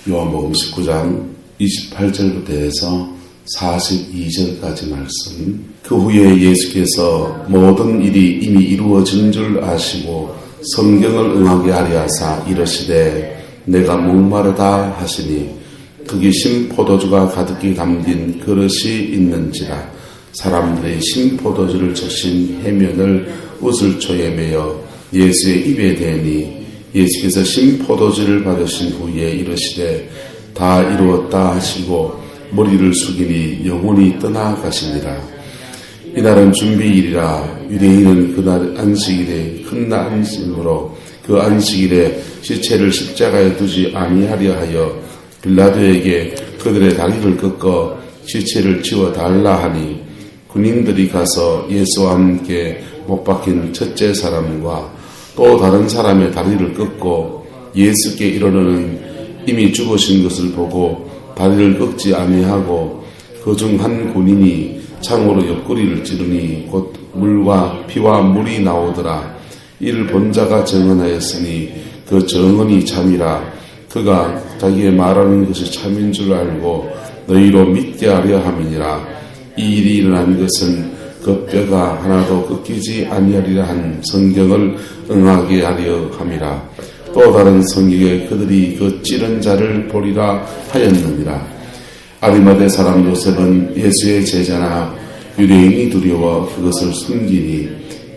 요한복음 19장 28절부터 해서 42절까지 말씀. 그 후에 예수께서 모든 일이 이미 이루어진 줄 아시고 성경을 응하게 하려 하사 이르시되 내가 목마르다 하시니 거기 신 포도주가 가득히 담긴 그릇이 있는지라. 사람들의 신 포도주를 적신 해면을 우슬초에 매어 예수의 입에 대니 예수께서 신 포도주를 받으신 후에 이르시되 다 이루었다 하시고 머리를 숙이니 영혼이 떠나가시니라. 이날은 준비일이라. 유대인은 그날 안식일에 큰 안식일로 그 안식일에 시체를 십자가에 두지 아니하려 하여 빌라도에게 그들의 다리를 꺾어 시체를 치워달라 하니 군인들이 가서 예수와 함께 못 박힌 첫째 사람과 또 다른 사람의 다리를 꺾고 예수께 이르러는 이미 죽으신 것을 보고 다리를 꺾지 아니하고 그 중 한 군인이 창으로 옆구리를 찌르니 곧 물과 피와 물이 나오더라. 이를 본 자가 증언하였으니 그 증언이 참이라. 그가 자기의 말하는 것이 참인 줄 알고 너희로 믿게 하려 함이니라. 이 일이 일어난 것은 그 뼈가 하나도 꺾이지 아니하리라 한 성경을 응하게 하려 함이라. 또 다른 성경에 그들이 그 찌른 자를 보리라 하였느니라. 아리마대 사람 요셉은 예수의 제자나 유대인이 두려워 그것을 숨기니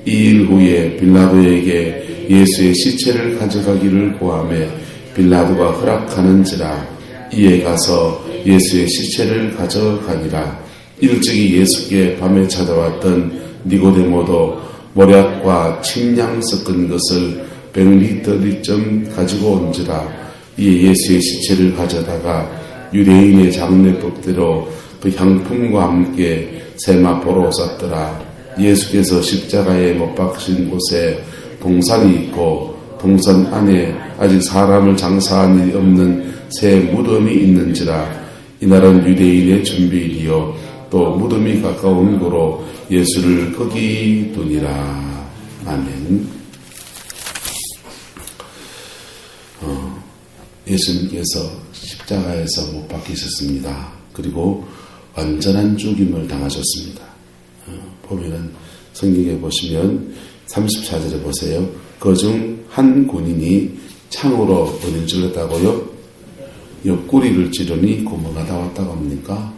이 일 후에 빌라도에게 예수의 시체를 가져가기를 고하매 빌라도가 허락하는지라. 이에 가서 예수의 시체를 가져가니라. 일찍이 예수께 밤에 찾아왔던 니고데모도 모략과 침향 섞은 것을 100리터쯤 가지고 온지라. 이에 예수의 시체를 가져다가 유대인의 장례법대로 그 향품과 함께 세마포로 쌌더라. 예수께서 십자가에 못 박히신 곳에 동산이 있고 동산 안에 아직 사람을 장사한 일이 없는 새 무덤이 있는지라. 이날은 유대인의 준비일이요 또 무덤이 가까운 고로 예수를 거기 두니라. 아멘. 예수님께서 십자가에서 못 박히셨습니다. 그리고 완전한 죽임을 당하셨습니다. 보면은 성경에 보시면 34절에 보세요. 그 중 한 군인이 창으로 머리를 찔렀다고요? 옆구리를 찌르니 그 뭐가 나왔다고 합니까?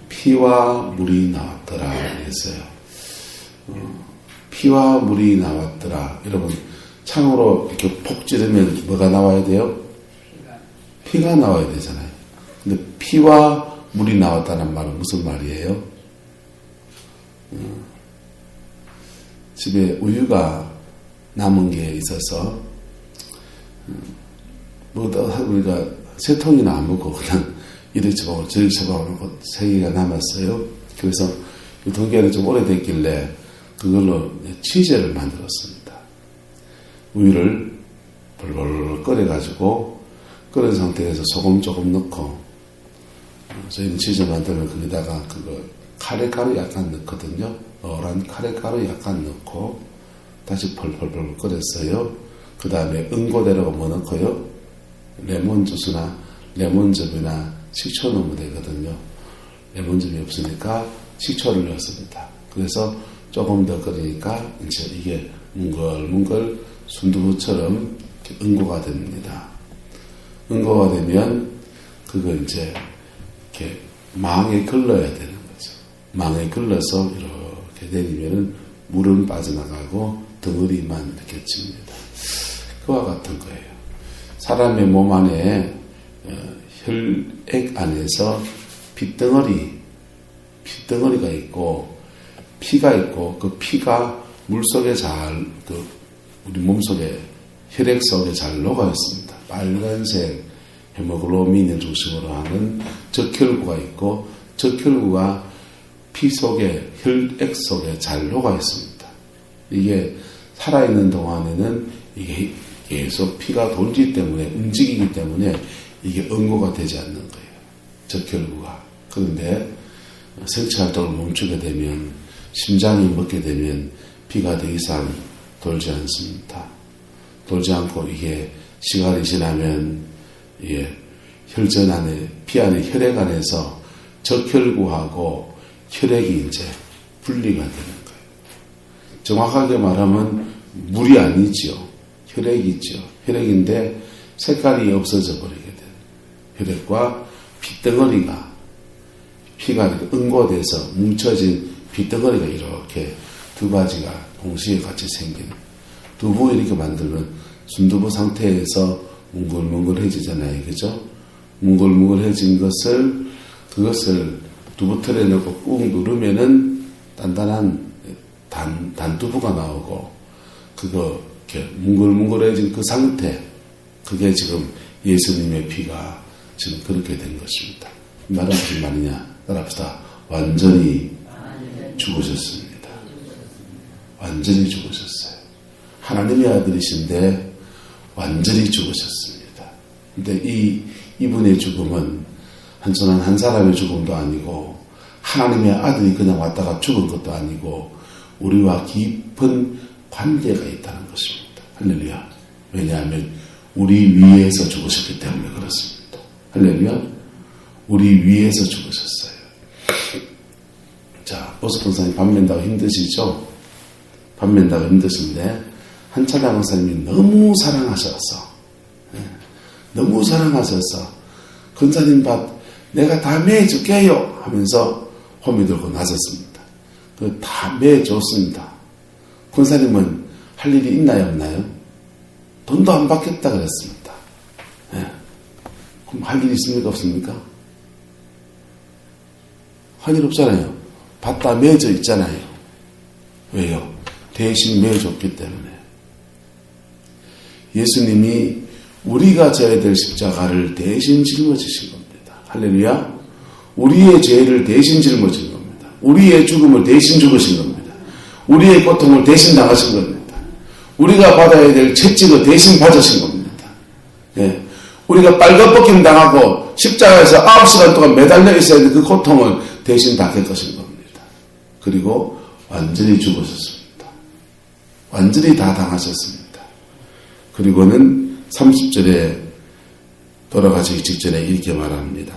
피와 물이 나왔더라 했어요. 피와 물이 나왔더라. 여러분 창으로 이렇게 폭 찌르면 뭐가 나와야 돼요? 피가 나와야 되잖아요. 근데 피와 물이 나왔다는 말은 무슨 말이에요? 집에 우유가 남은 게 있어서 우리가 세 통이나 안 먹고 그냥 이리 집어먹고 저리 집어먹고 세 개가 남았어요. 그래서 이 동기가 좀 오래됐길래 그걸로 치즈를 만들었습니다. 우유를 벌벌 끓여가지고 끓인 상태에서 소금 조금 넣고 저희는 치즈 만들면 거기다가 그거 카레가루 약간 넣거든요. 어란 카레가루 약간 넣고 다시 펄펄펄 끓였어요. 그 다음에 응고대로 뭐 넣고요? 레몬주스나 레몬즙이나 식초 넣으면 되거든요. 레몬즙이 없으니까 식초를 넣었습니다. 그래서 조금 더 끓이니까 이제 이게 뭉글뭉글 순두부처럼 응고가 됩니다. 응고가 되면 그거 이제 이렇게 망에 걸러야 되는 거죠. 망에 걸러서 이렇게 내리면은 물은 빠져나가고 덩어리만 이렇게 집니다. 그와 같은 거예요. 사람의 몸 안에 혈액 안에서 핏덩어리가 있고 피가 있고 그 피가 물 속에 우리 몸 속에 혈액 속에 잘 녹아 있습니다. 빨간색 헤모글로빈을 중심으로 하는 적혈구가 있고 적혈구가 피 속에 혈액 속에 잘 녹아 있습니다. 이게 살아있는 동안에는 이게 계속 피가 돌기 때문에 움직이기 때문에 이게 응고가 되지 않는 거예요. 적혈구가. 그런데 생체활동을 멈추게 되면 심장이 먹게 되면 피가 더 이상 돌지 않습니다. 돌지 않고 이게 시간이 지나면 이게 혈전 안에, 피 안에 혈액 안에서 적혈구하고 혈액이 이제 분리가 되는 거예요. 정확하게 말하면 물이 아니죠. 혈액이죠. 혈액인데 색깔이 없어져 버리게 돼요. 혈액과 핏덩어리가, 피가 이렇게 응고돼서 뭉쳐진 핏덩어리가 이렇게 두 가지가 동시에 같이 생기는, 두부 이렇게 만들면 순두부 상태에서 뭉글뭉글해지잖아요. 그죠? 뭉글뭉글해진 그것을 두부틀에 넣고 꾹 누르면은 단단한 단두부가 나오고, 그거 이렇게 뭉글뭉글해진 그 상태, 그게 지금 예수님의 피가 지금 그렇게 된 것입니다. 말은 무슨 말이냐? 따라합시다. 완전히 죽으셨습니다. 완전히 죽으셨어요. 하나님의 아들이신데 완전히 죽으셨습니다. 근데 이분의 죽음은 한순간 한 사람의 죽음도 아니고, 하나님의 아들이 그냥 왔다가 죽은 것도 아니고, 우리와 깊은 관계가 있다는 것입니다. 할렐루야. 왜냐하면 우리 위에서 죽으셨기 때문에 그렇습니다. 할렐루야. 우리 위에서 죽으셨어요. 자, 보석 권사님 밥 맨다고 힘드시죠? 밥 맨다고 힘드신데, 한찬양 권사님이 너무 사랑하셔서 권사님 밥 내가 다 매줄게요 하면서 호미 들고 나섰습니다. 다 매줬습니다. 권사님은 할 일이 있나요, 없나요? 돈도 안 받겠다 그랬습니다. 그럼 할 일이 있습니까, 없습니까? 할 일 없잖아요. 밭 다 매져 있잖아요. 왜요? 대신 매줬기 때문에. 예수님이 우리가 져야 될 십자가를 대신 짊어지신 겁니다. 할렐루야. 우리의 죄를 대신 짊어진 겁니다. 우리의 죽음을 대신 죽으신 겁니다. 우리의 고통을 대신 당하신 겁니다. 우리가 받아야 될 채찍을 대신 받으신 겁니다. 예. 우리가 빨갛벗김 당하고 십자가에서 9시간 동안 매달려 있어야 될 그 고통을 대신 다 겪으신 겁니다. 그리고 완전히 죽으셨습니다. 완전히 다 당하셨습니다. 그리고는 30절에 돌아가시기 직전에 이렇게 말합니다.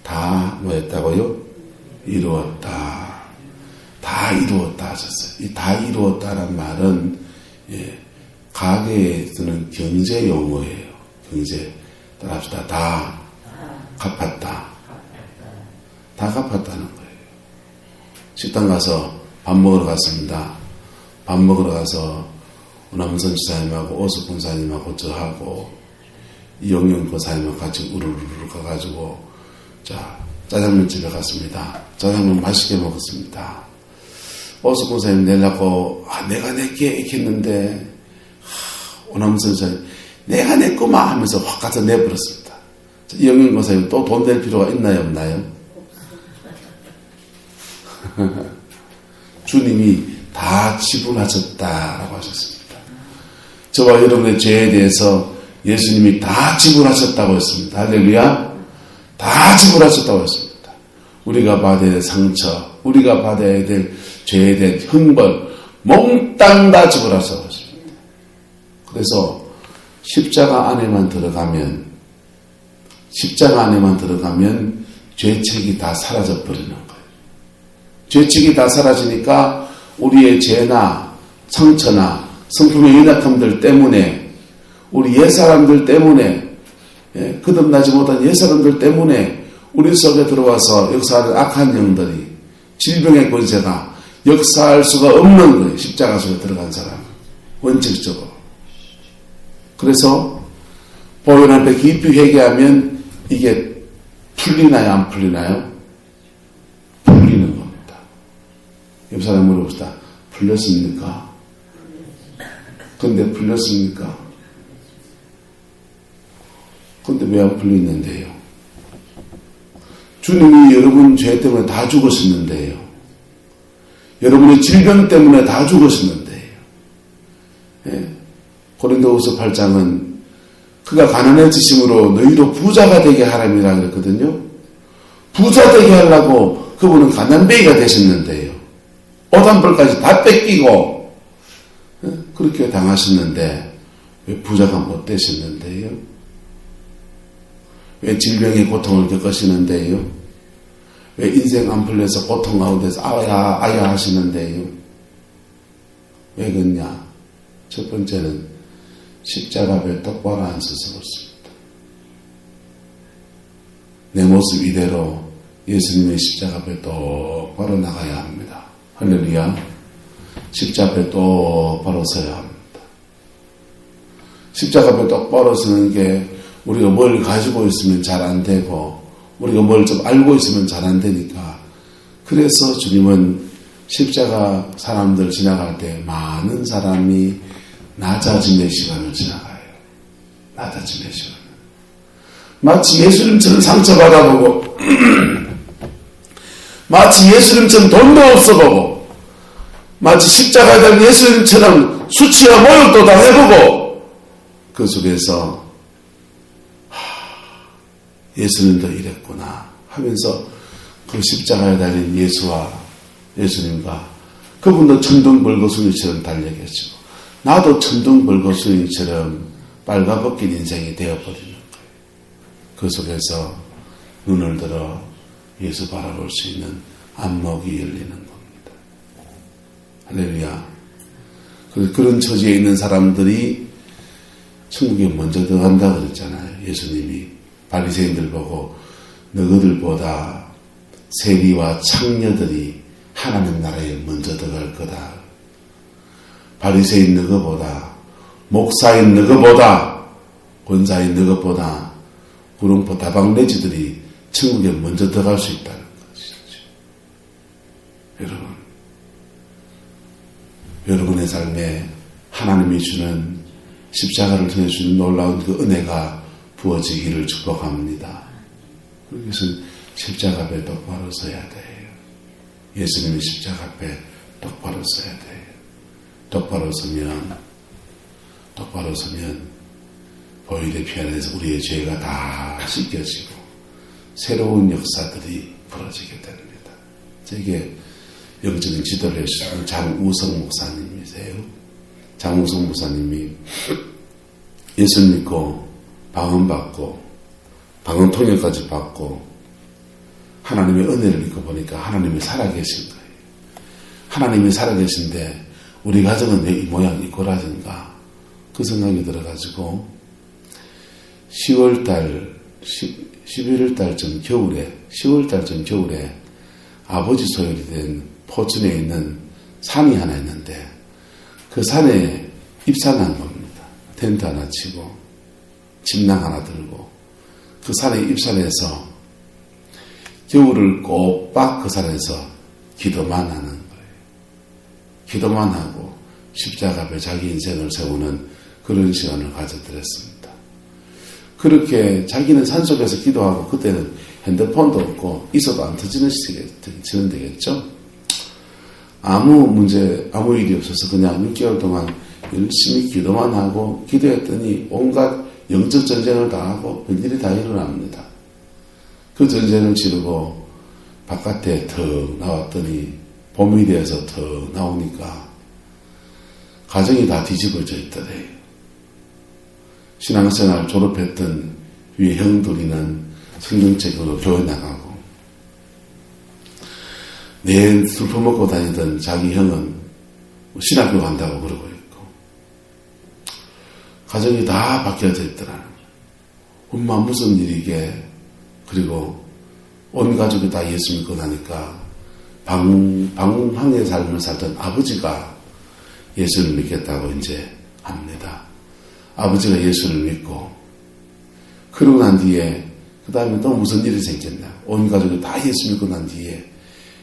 다 뭐였다고요? 이루었다. 다 이루었다 하셨어요. 이 다 이루었다란 말은 가계에 쓰는 경제 용어예요. 경제. 따라합시다. 다 갚았다. 다 갚았다는 거예요. 식당 가서 밥 먹으러 갔습니다. 밥 먹으러 가서 오남선 지사님하고 오수 군사님하고 저하고 이영영 고사님하고 같이 우르르 가가지고 짜장면 집에 갔습니다. 짜장면 맛있게 먹었습니다. 오수 군사님 내려고 내가 낼게 이렇게 했는데 오남선 지사님 내가 냈구만 하면서 확 가서 내버렸습니다. 이영영 고사님 또 돈 낼 필요가 있나요, 없나요? 주님이 다 지불하셨다라고 하셨습니다. 저와 여러분의 죄에 대해서 예수님이 다 지불하셨다고 했습니다. 할렐루야. 다 지불하셨다고 했습니다. 우리가 받아야 될 상처, 우리가 받아야 될 죄에 대한 형벌 몽땅 다 지불하셨다고 했습니다. 그래서 십자가 안에만 들어가면 죄책이 다 사라져 버리는 거예요. 죄책이 다 사라지니까 우리의 죄나 상처나 성품의 연약함들 때문에, 우리 옛사람들 때문에, 거듭나지 못한 옛사람들 때문에 우리 속에 들어와서 역사하는 악한 영들이, 질병의 권세가 역사할 수가 없는 거예요. 십자가 속에 들어간 사람은 원칙적으로. 그래서 보혈 앞에 깊이 회개하면 이게 풀리나요, 안 풀리나요? 풀리는 겁니다. 옆 사람 물어봅시다. 풀렸습니까? 근데 풀렸습니까? 근데 왜 안 풀리는데요? 주님이 여러분 죄 때문에 다 죽으셨는데요. 여러분의 질병 때문에 다 죽으셨는데요. 고린도후서 8장은 그가 가난해지심으로 너희로 부자가 되게 하람이라 그랬거든요. 부자 되게 하려고 그분은 가난뱅이가 되셨는데요. 옷 한 벌까지 다 뺏기고 그렇게 당하셨는데 왜 부자가 못 되셨는데요? 왜 질병의 고통을 겪으시는데요? 왜 인생 안 풀려서 고통 가운데서 아야 하시는데요? 왜 그러냐? 첫 번째는 십자가 앞에 똑바로 안 서서 그렇습니다. 내 모습 이대로 예수님의 십자가 앞에 똑바로 나가야 합니다. 할렐루야. 십자가 앞에 똑바로 서야 합니다. 십자가 앞에 똑바로 서는 게 우리가 뭘 가지고 있으면 잘 안 되고 우리가 뭘 좀 알고 있으면 잘 안 되니까 그래서 주님은 십자가 사람들 지나갈 때 많은 사람이 낮아짐의 시간을 지나가요. 낮아짐의 시간. 마치 예수님처럼 상처받아보고 마치 예수님처럼 돈도 없어보고 마치 십자가에 달린 예수님처럼 수치와 모욕도 당해보고 그 속에서 예수님도 이랬구나 하면서 그 십자가에 달린 예수와 예수님과 그분도 천둥벌거숭이처럼 달려계시고 나도 천둥벌거숭이처럼 빨가벗긴 인생이 되어버리는 거예요. 그 속에서 눈을 들어 예수 바라볼 수 있는 안목이 열리는 겁니다. 할렐루야. 그런 처지에 있는 사람들이 천국에 먼저 들어간다 그랬잖아요. 예수님이 바리새인들 보고 너희들보다 세리와 창녀들이 하나님 나라에 먼저 들어갈 거다. 바리새인 너희보다 목사인 너희보다 권사인 너희보다 구름포 다방내지들이 천국에 먼저 들어갈 수 있다는 것이죠. 여러분의 삶에 하나님이 주는 십자가를 통해 주는 놀라운 그 은혜가 부어지기를 축복합니다. 그래서 십자가 앞에 똑바로 서야 돼요. 예수님의 십자가 앞에 똑바로 서야 돼요. 똑바로 서면 보혈의 피 안에서 우리의 죄가 다 씻겨지고 새로운 역사들이 벌어지게 됩니다. 제게 영적인 지도를 해주신 장우성 목사님이세요. 장우성 목사님이 예수 믿고 방언 받고 방언 통역까지 받고 하나님의 은혜를 믿고 보니까 하나님이 살아계신 거예요. 하나님이 살아계신데 우리 가정은 왜 이 모양 이 꼴하는가 그 생각이 들어가지고 11월달쯤 겨울에 아버지 소유리 된 포천에 있는 산이 하나 있는데 그 산에 입산한 겁니다. 텐트 하나 치고 침낭 하나 들고 그 산에 입산해서 겨울을 꼬박 그 산에서 기도만 하는 거예요. 기도만 하고 십자가 앞에 자기 인생을 세우는 그런 시간을 가져드렸습니다. 그렇게 자기는 산속에서 기도하고 그때는 핸드폰도 없고 있어도 안 터지는 시대는 되겠죠. 아무 일이 없어서 그냥 6개월 동안 열심히 기도만 하고 기도했더니 온갖 영적 전쟁을 다 하고 별일이 다 일어납니다. 그 전쟁을 치르고 바깥에 턱 나왔더니 봄이 되어서 턱 나오니까 가정이 다 뒤집어져 있더래요. 신앙생활 졸업했던 위에 형들이는 성경책으로 교회 나가고 내일 술 퍼먹고 다니던 자기 형은 신학교 간다고 그러고 있고 가정이 다 바뀌어져 있더라는 거예요. 엄마 무슨 일이게. 그리고 온 가족이 다 예수 믿고 나니까 방황의 삶을 살던 아버지가 예수를 믿겠다고 이제 합니다. 아버지가 예수를 믿고 그러고 난 뒤에 그 다음에 또 무슨 일이 생겼냐. 온 가족이 다 예수 믿고 난 뒤에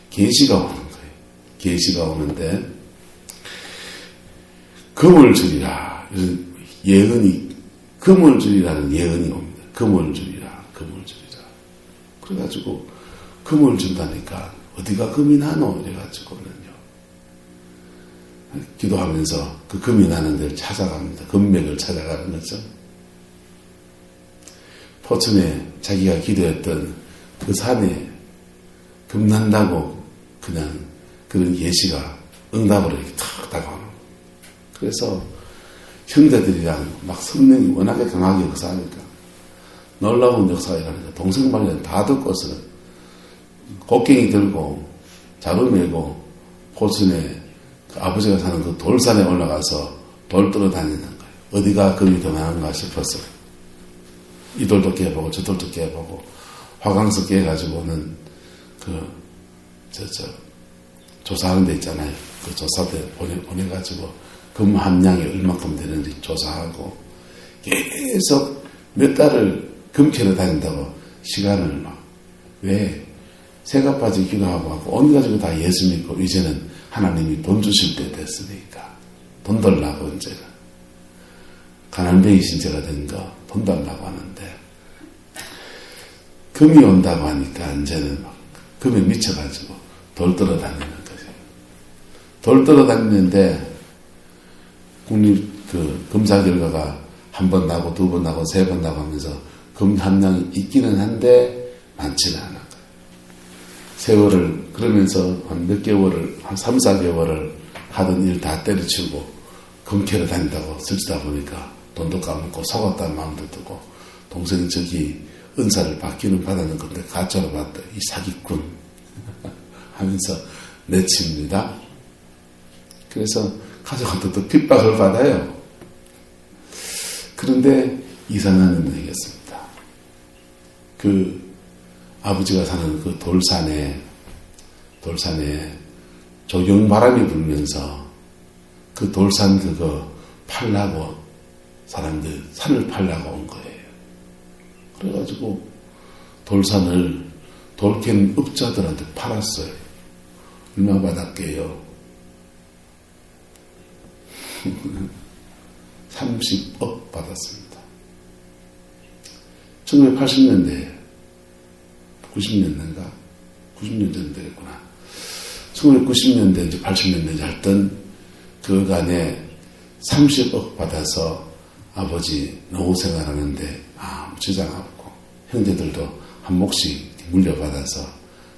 계시가 오는 거예요. 계시가 오는데 금을 주리라. 예언이 금을 주리라는 예언이 옵니다. 금을 주리라. 그래가지고 금을 준다니까 어디가 금이 나노 이래가지고는요. 기도하면서 그 금이 나는 데를 찾아갑니다. 금맥을 찾아가는 거죠. 포천에 자기가 기도했던 그 산에 금 난다고 그냥 그런 예시가 응답으로 이렇게 탁 다가오는 거예요. 그래서 형제들이랑 막 성령이 워낙에 강하게 역사하니까 놀라운 역사가 일어나니까 동생 말년 다 듣고서는 곡괭이 들고 자루 메고 포천에 그 아버지가 사는 그 돌산에 올라가서 돌 떨어 다니는 거예요. 어디가 금이 더 나은가 싶어서 이 돌도 깨보고 저 돌도 깨보고 화강석 깨가지고는 조사하는 데 있잖아요. 그 조사대 보내가지고 금 함량이 얼마큼 되는지 조사하고 계속 몇 달을 금캐러 다닌다고 시간을 막 왜 새가 빠지 기도하고 하고 온 가지고 다 예수 믿고 이제는 하나님이 돈 주실 때 됐으니까 돈 달라고 이제는 가난뱅이 신세가 된 거 돈 달라고 하는데 금이 온다고 하니까 이제는 막 금에 미쳐가지고 돌 떨어 다니는 거죠. 돌 떨어 다니는데 국립 검사 결과가 한 번 나고 두 번 나고 세 번 나고 하면서 금 함량이 있기는 한데 많지는 않은 거예요. 세월을 그러면서 한 몇 개월을 한 3, 4개월을 하던 일 다 때려치우고 금캐러 다닌다고 슬치다 보니까 돈도 까먹고 속았다는 마음도 들고 동생이 저기 은사를 받기는 받았는 건데 가짜로 받다 이 사기꾼 하면서 내칩니다. 그래서 가져가도 또 핍박을 받아요. 그런데 이상한 일이 생겼습니다. 그 아버지가 사는 그 돌산에 조경바람이 불면서 그 돌산 그거 팔라고 사람들 산을 팔라고 온 거예요. 그래가지고 돌산을 돌캔 업자들한테 팔았어요. 얼마 받았게요? 30억 받았습니다. 1980년대 90년대인가? 90년대는 되겠구나. 1990년대, 80년대 할던 그간에 30억 받아서 아버지 노후 생활하는데 아무 지장 없고 형제들도 한 몫씩 물려받아서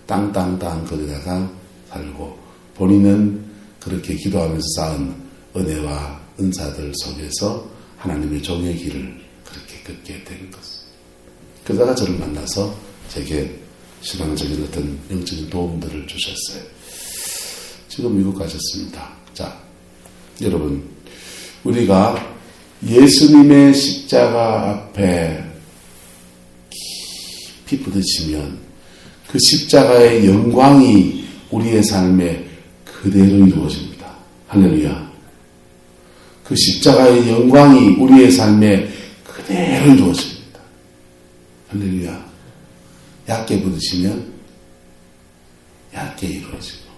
땅땅땅 거기다가 살고 본인은 그렇게 기도하면서 쌓은 은혜와 은사들 속에서 하나님의 종의 길을 그렇게 걷게 된 것. 그러다가 저를 만나서 제게 신앙적인 어떤 영적인 도움들을 주셨어요. 지금 미국 가셨습니다. 자, 여러분, 우리가 예수님의 십자가 앞에 깊이 부딪히면 그 십자가의 영광이 우리의 삶에 그대로 이루어집니다. 할렐루야. 그 십자가의 영광이 우리의 삶에 그대로 이루어집니다. 할렐루야. 얕게 부딪히면 얕게 이루어지고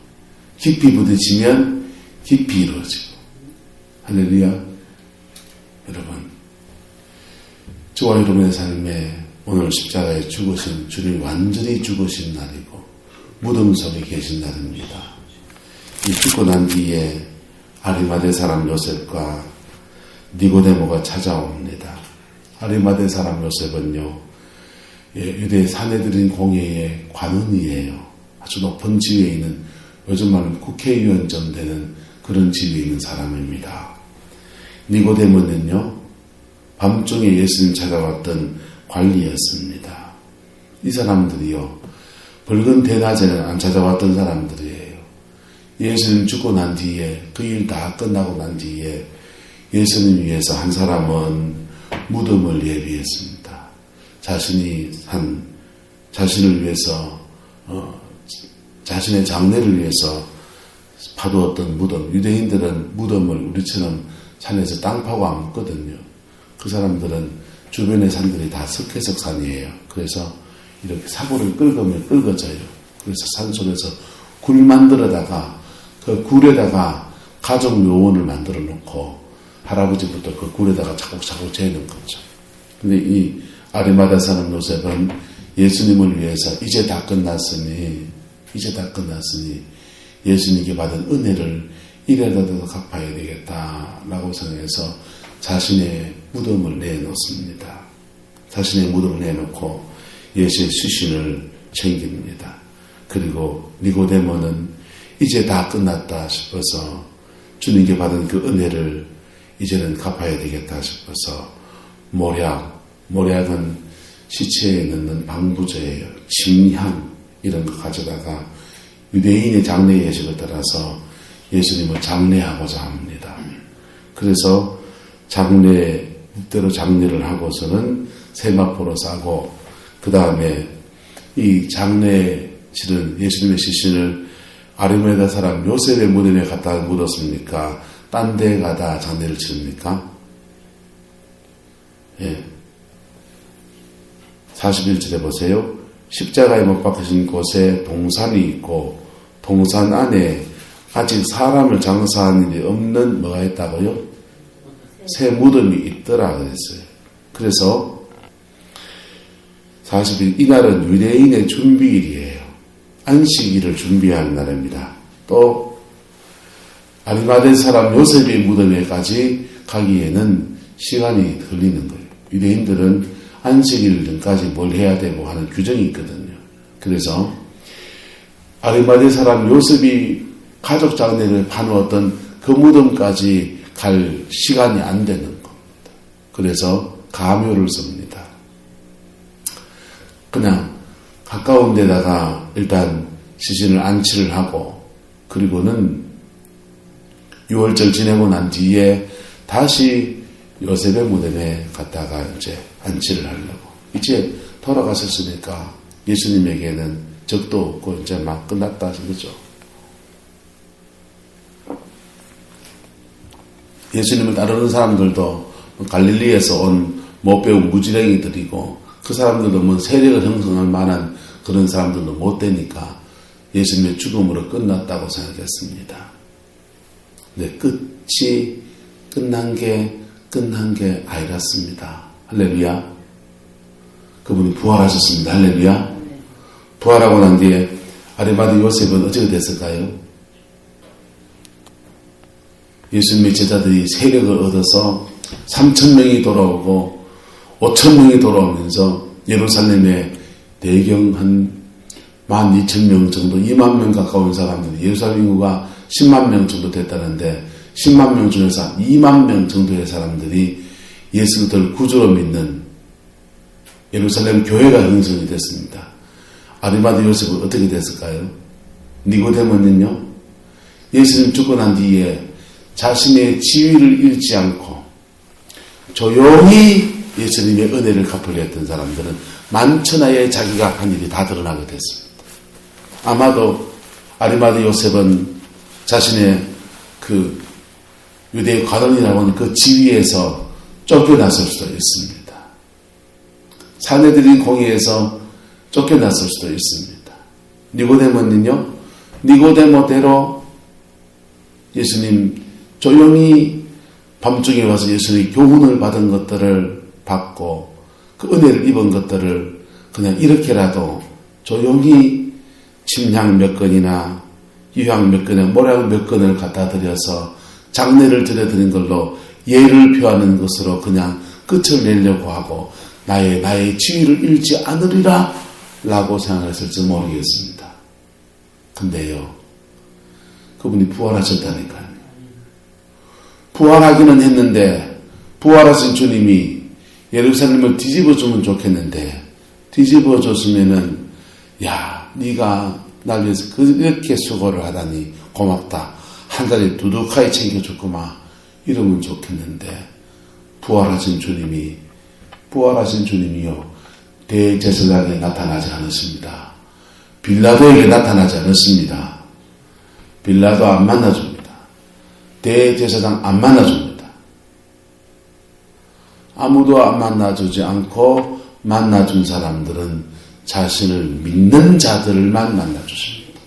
깊이 부딪히면 깊이 이루어지고. 할렐루야. 여러분, 저와 여러분의 삶에 오늘 십자가에 죽으신 주님이 완전히 죽으신 날이고 무덤 속에 계신 날입니다. 이 죽고 난 뒤에 아리마대 사람 요셉과 니고데모가 찾아옵니다. 아리마대 사람 요셉은요, 유대 사내들인 공회의 관원이에요. 아주 높은 지위에 있는, 요즘 말하면 국회의원쯤 되는 그런 지위에 있는 사람입니다. 니고데모는요, 밤중에 예수님 찾아왔던 관리였습니다. 이 사람들이요, 붉은 대낮에는 안 찾아왔던 사람들이에요. 예수님 죽고 난 뒤에, 그 일 다 끝나고 난 뒤에 예수님 위해서 한 사람은 무덤을 예비했습니다. 자신을 위해서, 자신의 장례를 위해서 파두었던 무덤. 유대인들은 무덤을 우리처럼 산에서 땅 파고 안 묻거든요. 그 사람들은 주변의 산들이 다 석회석 산이에요. 그래서 이렇게 사고를 긁으면 긁어져요. 그래서 산속에서 굴 만들어다가 그 굴에다가 가족 묘원을 만들어 놓고 할아버지부터 그 굴에다가 차곡차곡 재는 거죠. 근데 이 아리마다 사람 요셉은 예수님을 위해서 이제 다 끝났으니 예수님께 받은 은혜를 이래라도 갚아야 되겠다라고 생각해서 자신의 무덤을 내놓습니다. 자신의 무덤을 내놓고 예수의 시신을 챙깁니다. 그리고 니고데모는 이제 다 끝났다 싶어서 주님께 받은 그 은혜를 이제는 갚아야 되겠다 싶어서 모략은 시체에 넣는 방부제예요. 침향 이런 거 가져다가 유대인의 장례 예식을 따라서 예수님을 장례하고자 합니다. 그래서 장례대로 장례를 하고서는 세마포로 싸고 그 다음에 이 장례실은 예수님의 시신을 아리마다 사람 요셉의 무덤에 갖다 묻었습니까? 딴 데 가다 장례를 치릅니까? 예. 41절에 보세요. 십자가에 못 박히신 곳에 동산이 있고 동산 안에 아직 사람을 장사하는 일이 없는 뭐가 있다고요? 새 무덤이 있더라 그랬어요. 그래서 40일 이날은 유대인의 준비일이에요. 안식일을 준비하는 날입니다. 또 아리마대 사람 요셉의 무덤에까지 가기에는 시간이 걸리는 거예요. 유대인들은 안식일 전까지 뭘 해야 되고 하는 규정이 있거든요. 그래서 아리마대 사람 요셉이 가족 장례를 파놓았던 그 무덤까지 갈 시간이 안 되는 겁니다. 그래서 가묘를 씁니다. 그냥 가까운 데다가 일단 시신을 안치를 하고 그리고는 6월절 지내고 난 뒤에 다시 요셉의 무덤에 갔다가 이제 안치를 하려고. 이제 돌아가셨으니까 예수님에게는 적도 없고 이제 막 끝났다 그죠? 예수님을 따르는 사람들도 갈릴리에서 온 못 배운 무지랭이들이고 그 사람들도 뭐 세력을 형성할 만한 그런 사람들도 못 되니까 예수님의 죽음으로 끝났다고 생각했습니다. 근데 끝이 끝난 게 아니랐습니다. 할렐루야. 그분이 부활하셨습니다. 할렐루야. 부활하고 난 뒤에 아리마대 요셉은 어떻게 됐을까요? 예수님의 제자들이 세력을 얻어서 3,000명이 돌아오고 5,000명이 돌아오면서 예루살렘에 대경 한 12,000명 정도, 2만 명 가까운 사람들이 예루살렘 인구가 10만 명 정도 됐다는데 10만 명 중에서 2만 명 정도의 사람들이 예수를 구주로 믿는 예루살렘 교회가 형성이 됐습니다. 아리마대 요셉은 어떻게 됐을까요? 니고데모는요, 예수님 죽고 난 뒤에 자신의 지위를 잃지 않고 조용히 예수님의 은혜를 갚으려 했던 사람들은 만천하에 자기가 한 일이 다 드러나게 됐습니다. 아마도 아리마대 요셉은 자신의 그 유대의 관원이라고 하는 그 지위에서 쫓겨났을 수도 있습니다. 사내들인 공의에서 쫓겨났을 수도 있습니다. 니고데모는요, 니고데모대로 예수님 조용히 밤중에 와서 예수님이 교훈을 받은 것들을 받고 그 은혜를 입은 것들을 그냥 이렇게라도 조용히 침향 몇 건이나 유향 몇 건이나 모략 몇 건을 갖다 드려서 장례를 드려드린 걸로 예를 표하는 것으로 그냥 끝을 내려고 하고 나의 지위를 잃지 않으리라 라고 생각했을지 모르겠습니다. 근데요, 그분이 부활하셨다니까요. 부활하기는 했는데 부활하신 주님이 예루살렘을 뒤집어주면 좋겠는데 뒤집어줬으면은 야, 네가 날 위해서 그렇게 수고를 하다니 고맙다. 한 달에 두둑하게 챙겨줬구만. 이러면 좋겠는데 부활하신 주님이요, 대제사장에 나타나지 않았습니다. 빌라도에게 나타나지 않았습니다. 빌라도 안 만나줍니다. 대제사장 안 만나줍니다. 아무도 안 만나주지 않고 만나준 사람들은 자신을 믿는 자들만 만나주십니다.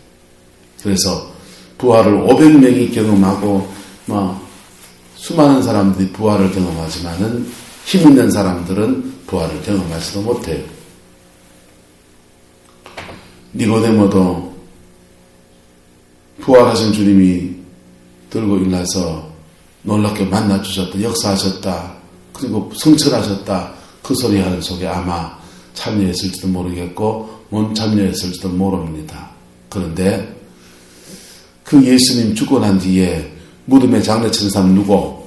그래서 부활을 500명이 경험하고 수많은 사람들이 부활을 경험하지만은 힘 있는 사람들은 부활을 경험하지도 못해요. 니고데모도 부활하신 주님이 들고 일어나서 놀랍게 만나주셨다, 역사하셨다, 그리고 성철하셨다, 그 소리 하는 속에 아마 참여했을지도 모르겠고 못 참여했을지도 모릅니다. 그런데 그 예수님 죽고 난 뒤에 무덤에 장례 치는 사람 누구?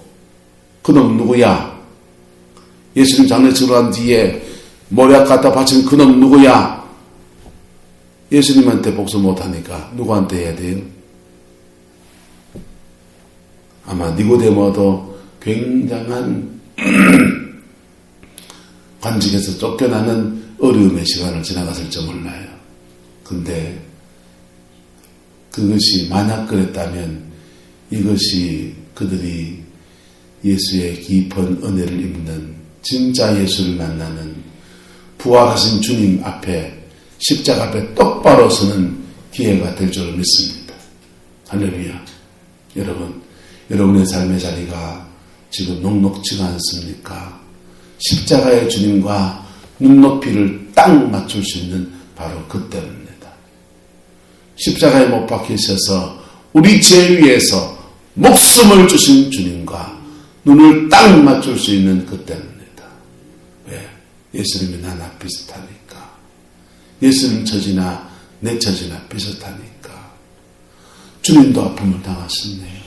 그놈 누구야? 예수님 장례 치고 난 뒤에 모략 갖다 바친 그놈 누구야? 예수님한테 복수 못하니까 누구한테 해야 돼요? 아마 니고데모도 굉장한 관직에서 쫓겨나는 어려움의 시간을 지나갔을지 몰라요. 근데 그것이 만약 그랬다면 이것이 그들이 예수의 깊은 은혜를 입는 진짜 예수를 만나는 부활하신 주님 앞에 십자가 앞에 똑바로 서는 기회가 될 줄 믿습니다. 할렐루야. 여러분, 여러분의 삶의 자리가 지금 녹록지가 않습니까? 십자가의 주님과 눈높이를 딱 맞출 수 있는 바로 그때입니다. 십자가에 못 박히셔서 우리 죄 위에서 목숨을 주신 주님과 눈을 딱 맞출 수 있는 그때입니다. 왜? 예수님이 나나 비슷하니까. 예수님 처지나 내 처지나 비슷하니까. 주님도 아픔을 당하셨네요.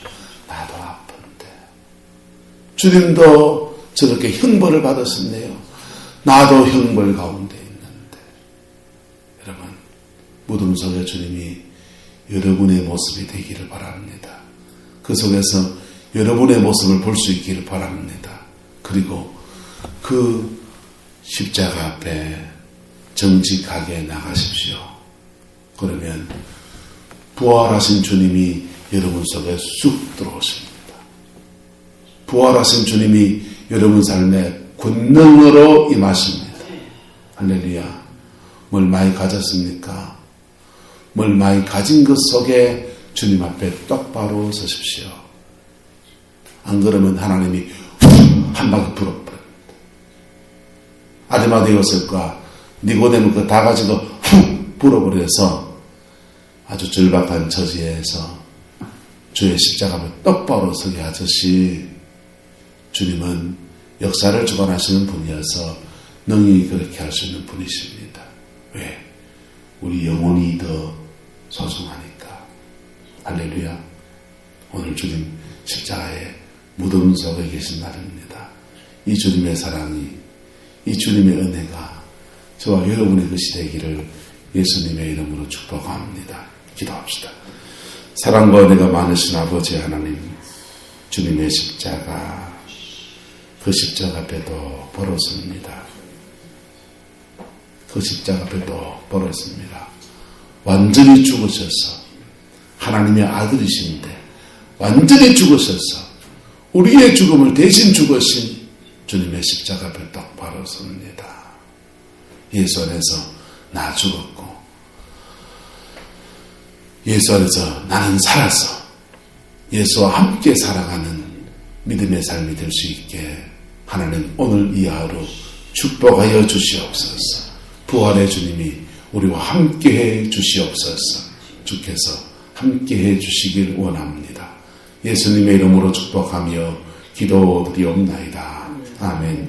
나도 아픈데. 주님도 저렇게 형벌을 받았었네요. 나도 형벌 가운데 있는데. 여러분, 무덤 속에 주님이 여러분의 모습이 되기를 바랍니다. 그 속에서 여러분의 모습을 볼 수 있기를 바랍니다. 그리고 그 십자가 앞에 정직하게 나가십시오. 그러면 부활하신 주님이 여러분 속에 쑥 들어오십니다. 부활하신 주님이 여러분 삶에 권능으로 임하십니다. 할렐루야. 뭘 많이 가졌습니까? 뭘 많이 가진 것 속에 주님 앞에 똑바로 서십시오. 안 그러면 하나님이 한 바퀴 불어버립니다. 아리마데요셉과 니고데모 그 다 가지고 훅 불어버려서 아주 절박한 처지에서 주의 십자가 앞에 똑바로 서게 하듯이 주님은 역사를 주관하시는 분이어서 능히 그렇게 할 수 있는 분이십니다. 왜? 우리 영혼이 더 소중하니까. 할렐루야. 오늘 주님 십자가의 무덤 속에 계신 날입니다. 이 주님의 사랑이, 이 주님의 은혜가 저와 여러분의 것이 되기를 예수님의 이름으로 축복합니다. 기도합시다. 사랑과 은혜가 많으신 아버지 하나님, 주님의 십자가, 그 십자가 앞에도 벌었습니다. 그 십자가 앞에도 벌었습니다. 완전히 죽으셔서 하나님의 아들이신데 완전히 죽으셔서 우리의 죽음을 대신 죽으신 주님의 십자가 앞에 똑바로 섭니다. 예수 안에서 나 죽었고 예수 안에서 나는 살아서 예수와 함께 살아가는 믿음의 삶이 될 수 있게 하나님 오늘 이 하루 축복하여 주시옵소서. 부활의 주님이 우리와 함께해 주시옵소서. 주께서 함께해 주시길 원합니다. 예수님의 이름으로 축복하며 기도드리옵나이다. 아멘.